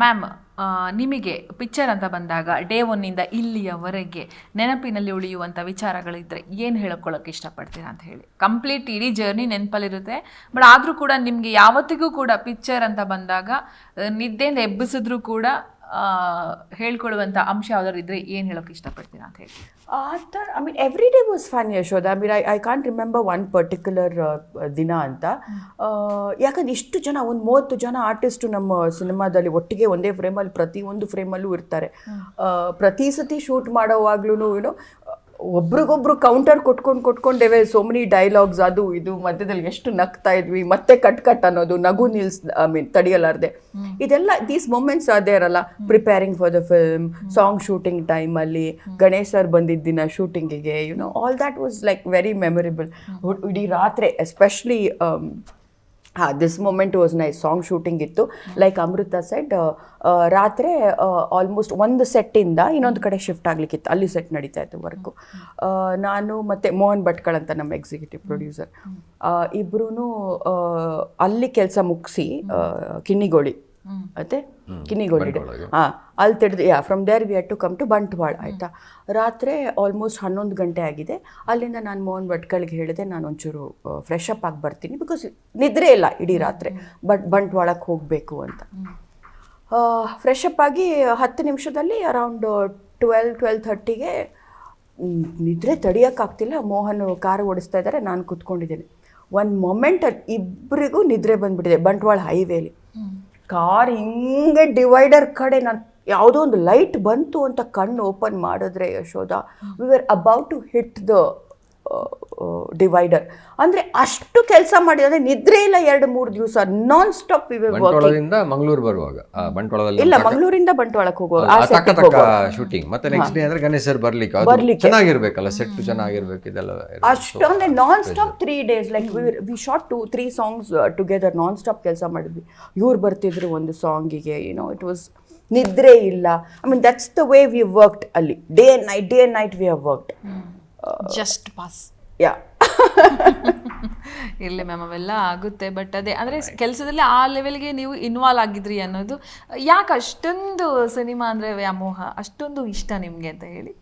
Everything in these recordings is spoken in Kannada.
ಮ್ಯಾಮ್, ನಿಮಗೆ ಪಿಕ್ಚರ್ ಅಂತ ಬಂದಾಗ ಡೇ ಒನ್ನಿಂದ ಇಲ್ಲಿಯವರೆಗೆ ನೆನಪಿನಲ್ಲಿ ಉಳಿಯುವಂಥ ವಿಚಾರಗಳಿದ್ದರೆ ಏನು ಹೇಳ್ಕೊಳ್ಳೋಕೆ ಇಷ್ಟಪಡ್ತೀರಾ ಅಂತ ಹೇಳಿ. ಕಂಪ್ಲೀಟ್ ಇಡೀ ಜರ್ನಿ ನೆನಪಲ್ಲಿರುತ್ತೆ, ಬಟ್ ಆದರೂ ಕೂಡ ನಿಮಗೆ ಯಾವತ್ತಿಗೂ ಕೂಡ ಪಿಕ್ಚರ್ ಅಂತ ಬಂದಾಗ ನಿದ್ದೆಯಿಂದ ಎಬ್ಬಿಸಿದ್ರೂ ಕೂಡ ಹೇಳ್ಕೊಳ್ಳುವಂಥ ಅಂಶ ಯಾವ್ದಾದ್ರು ಇದ್ದರೆ ಏನು ಹೇಳೋಕೆ ಇಷ್ಟಪಡ್ತೀರಾ ಅಂತ ಹೇಳಿ. I mean, every day was fun, Yashoda. I mean, I can't remember one particular ದಿನ ಅಂತ. ಯಾಕಂದ್ರೆ ಇಷ್ಟು ಜನ, ಒಂದು 30 ಜನ ಆರ್ಟಿಸ್ಟು ನಮ್ಮ ಸಿನಿಮಾದಲ್ಲಿ ಒಟ್ಟಿಗೆ ಒಂದೇ ಫ್ರೇಮಲ್ಲಿ ಪ್ರತಿಯೊಂದು ಫ್ರೇಮಲ್ಲೂ ಇರ್ತಾರೆ. ಪ್ರತಿ ಸತಿ ಶೂಟ್ ಮಾಡೋವಾಗ್ಲೂ ಒಬ್ರಿಗೊಬ್ರು ಕೌಂಟರ್ ಕೊಟ್ಕೊಂಡೇವೆ. ಸೋ ಮೆನಿ ಡೈಲಾಗ್ಸ್, ಅದು ಇದು ಮಧ್ಯದಲ್ಲಿ ಎಷ್ಟು ನಗ್ತಾ ಇದ್ವಿ, ಮತ್ತೆ ಕಟ್ ಅನ್ನೋದು, ನಗು ತಡೆಯಲಾರ್ದೆ. ಇದೆಲ್ಲ ದೀಸ್ ಮೊಮೆಂಟ್ಸ್ ಅದೇ ಇರಲ್ಲ. Preparing for the film, song shooting ಟೈಮಲ್ಲಿ, ಗಣೇಶ್ ಸರ್ ಬಂದಿದ್ದ ದಿನ ಶೂಟಿಂಗಿಗೆ, all that was like very memorable. ಇಡೀ ರಾತ್ರಿ especially this moment was nice. Song shooting ಇತ್ತು, ಲೈಕ್ ಅಮೃತ ಸೆಟ್. ರಾತ್ರಿ ಆಲ್ಮೋಸ್ಟ್ ಒಂದು ಸೆಟ್ಟಿಂದ ಇನ್ನೊಂದು ಕಡೆ ಶಿಫ್ಟ್ ಆಗಲಿಕ್ಕಿತ್ತು, ಅಲ್ಲಿ ಸೆಟ್ ನಡೀತಾ ಇತ್ತು ವರ್ಕು. ನಾನು ಮತ್ತು ಮೋಹನ್ ಭಟ್ಕಳ್ ಅಂತ ನಮ್ಮ ಎಕ್ಸಿಕ್ಯೂಟಿವ್ ಪ್ರೊಡ್ಯೂಸರ್, ಇಬ್ಬರೂ ಅಲ್ಲಿ ಕೆಲಸ ಮುಗಿಸಿ ಕಿನ್ನಿಗೋಳಿ ಕಿನ್ನಿಗೋಳಿ ಅಲ್ಲಿ ತೆಗೆದು from there we had to come to Bantwal. ಆಯಿತಾ, ರಾತ್ರಿ ಆಲ್ಮೋಸ್ಟ್ 11 ಗಂಟೆ ಆಗಿದೆ. ಅಲ್ಲಿಂದ ನಾನು ಮೋಹನ್ ಭಟ್ಕಳ್ಗೆ ಹೇಳಿದೆ, ನಾನು ಒಂಚೂರು ಫ್ರೆಶ್ ಅಪ್ ಆಗಿ ಬರ್ತೀನಿ, ಬಿಕಾಸ್ ನಿದ್ರೆ ಇಲ್ಲ ಇಡೀ ರಾತ್ರಿ, ಬಟ್ ಬಂಟ್ವಾಳಕ್ಕೆ ಹೋಗಬೇಕು ಅಂತ. ಫ್ರೆಶ್ ಅಪ್ ಆಗಿ 10 ನಿಮಿಷದಲ್ಲಿ ಅರೌಂಡ್ 12-12:30ಗೆ ನಿದ್ರೆ ತಡಿಯೋಕ್ಕಾಗ್ತಿಲ್ಲ. ಮೋಹನ್ ಕಾರು ಓಡಿಸ್ತಾ ಇದ್ದಾರೆ, ನಾನು ಕೂತ್ಕೊಂಡಿದ್ದೇನೆ. ಒಂದು ಮೊಮೆಂಟ್ ಇಬ್ಬರಿಗೂ ನಿದ್ರೆ ಬಂದುಬಿಟ್ಟಿದೆ ಬಂಟ್ವಾಳ ಹೈವೇಲಿ. ಕಾರ್ ಹಿಂಗೆ ಡಿವೈಡರ್ ಕಡೆ ನಾನು ಯಾವುದೋ ಒಂದು ಲೈಟ್ ಬಂತು ಅಂತ ಕಣ್ಣು ಓಪನ್ ಮಾಡಿದ್ರೆ Yashoda, we were about to hit the divider. ಅಂದರೆ ಅಷ್ಟು ಕೆಲಸ ಮಾಡಿದ್ರೆ ನಿದ್ರೆ ಇಲ್ಲ 2-3 ದಿವಸ ನಾನ್ ಸ್ಟಾಪ್. ಮಂಗಳೂರು ಬರುವಾಗ ಇಲ್ಲ, ಮಂಗಳೂರಿಂದ ಬಂಟ್ವಾಳಕ್ಕೆ ಹೋಗುವಾಗ ಶೂಟಿಂಗ್, ಮತ್ತೆ ನೆಕ್ಸ್ಟ್ ಡೇ ಅಂದ್ರೆ ಗಣೇಶ್ ಸರ್ ಬರ್ಲಿಕ್ಕೆ ಚೆನ್ನಾಗಿರ್ಬೇಕಲ್ಲ, ಸೆಟ್ ಚೆನ್ನಾಗಿರ್ಬೇಕು, ಇದೆಲ್ಲ ಅಷ್ಟು ಅಂದ್ರೆ non stop 3 days. Like we shot 2-3 songs together, non stop ಕೆಲಸ ಮಾಡಿದ್ವಿ. ಇವ್ರು ಬರ್ತಿದ್ರು ಒಂದು ಸಾಂಗಿಗೆ, ಇಟ್ ವಾಸ್ ನಿದ್ರೆ ಇಲ್ಲ. I mean that's the way we worked ಅಲ್ಲಿ. Day and night we have worked. Just pass. Yeah ಇರಲಿ ಮ್ಯಾಮ್, ಅವೆಲ್ಲ ಆಗುತ್ತೆ. ಬಟ್ ಅದೇ ಅಂದರೆ ಕೆಲಸದಲ್ಲಿ ಆ ಲೆವೆಲ್ಗೆ ನೀವು ಇನ್ವಾಲ್ವ್ ಆಗಿದ್ರಿ ಅನ್ನೋದು, ಯಾಕೆ ಅಷ್ಟೊಂದು ಸಿನಿಮಾ ಅಂದರೆ ವ್ಯಾಮೋಹ, ಅಷ್ಟೊಂದು ಇಷ್ಟ ನಿಮಗೆ ಅಂತ ಹೇಳಿ?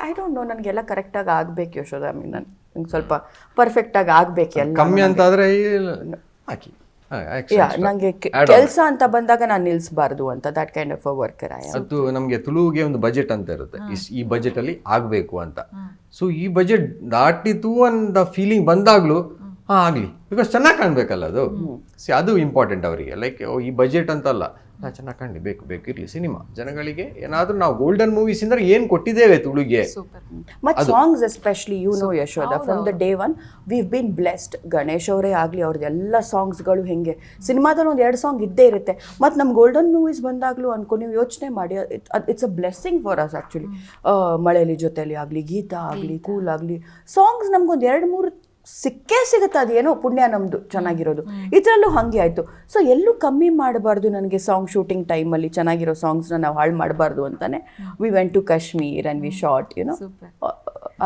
ಐ ಡೋಂಟ್ ನೋ, ನನಗೆಲ್ಲ ಕರೆಕ್ಟಾಗಿ ಆಗಬೇಕು ಯಶೋಧ. ಐ ಮೀನ್ ನಂಗೆ ಸ್ವಲ್ಪ ಪರ್ಫೆಕ್ಟಾಗಿ ಆಗಬೇಕು. ಎಲ್ಲ ಕಮ್ಮಿ ಅಂತ ಆದರೆ ಹಾಕಿ, ನಂಗೆ ಕೆಲಸ ಅಂತ ಬಂದಾಗ ನಾನು ನಿಲ್ಲಿಸಬಾರ್ದು ಅಂತ, that kind of a worker I am. ಅದು ನಮಗೆ ತುಳುವಿಗೆ ಒಂದು ಬಜೆಟ್ ಅಂತ ಇರುತ್ತೆ, ಈ ಬಜೆಟ್ ಅಲ್ಲಿ ಆಗಬೇಕು ಅಂತ. ಸೊ ಈ ಬಜೆಟ್ ದಾಟಿತು ಅಂತ ಫೀಲಿಂಗ್ ಬಂದಾಗ್ಲೂ ಆಗಲಿ, ಬಿಕಾಸ್ ಚೆನ್ನಾಗಿ ಕಾಣಬೇಕಲ್ಲ ಅದು. ಅದು ಇಂಪಾರ್ಟೆಂಟ್ ಅವರಿಗೆ. ಲೈಕ್ ಈ ಬಜೆಟ್ ಅಂತಲ್ಲ, ಚೆನ್ನಾಗಿ ಕಾಣಲಿ, ಬೇಕು ಇರಲಿ ಸಿನಿಮಾ. ಜನಗಳಿಗೆ ಏನಾದರೂ ನಾವು ಗೋಲ್ಡನ್ ಮೂವೀಸ್ ಇಂದ ಏನು ಕೊಟ್ಟಿದ್ದೇವೆ ತುಳುಗೆ. ಮತ್ತು songs especially Yashoda, from the day one view bean blessed. Ganesh ಅವರೇ ಆಗಲಿ, ಅವ್ರದ್ದು ಎಲ್ಲ ಸಾಂಗ್ಸ್ಗಳು ಹೆಂಗೆ ಸಿನಿಮಾದಲ್ಲಿ 1-2 ಸಾಂಗ್ ಇದ್ದೇ ಇರುತ್ತೆ. ಮತ್ತು ನಮ್ಮ ಗೋಲ್ಡನ್ ಮೂವೀಸ್ ಬಂದಾಗಲೂ ಅನ್ಕೊ, ನೀವು ಯೋಚನೆ ಮಾಡಿ, it's a blessing for us actually. ಮಳೆಯಲ್ಲಿ ಜೊತೆಲಿ ಆಗಲಿ, ಗೀತ ಆಗಲಿ, ಕೂಲ್ ಆಗಲಿ, ಸಾಂಗ್ಸ್ ನಮ್ಗೊಂದು 2-3 ಸಿಗುತ್ತೆ. ಅದೇನೋ ಪುಣ್ಯ ನಮ್ಮದು ಚೆನ್ನಾಗಿರೋದು. ಇದರಲ್ಲೂ ಹಾಗೆ ಆಯಿತು. ಸೊ ಎಲ್ಲೂ ಕಮ್ಮಿ ಮಾಡಬಾರ್ದು. ನನಗೆ ಸಾಂಗ್ ಶೂಟಿಂಗ್ ಟೈಮಲ್ಲಿ ಚೆನ್ನಾಗಿರೋ ಸಾಂಗ್ಸ್ನ ನಾವು ಹಾಳು ಮಾಡಬಾರ್ದು ಅಂತಾನೆ we went to Kashmir and we shot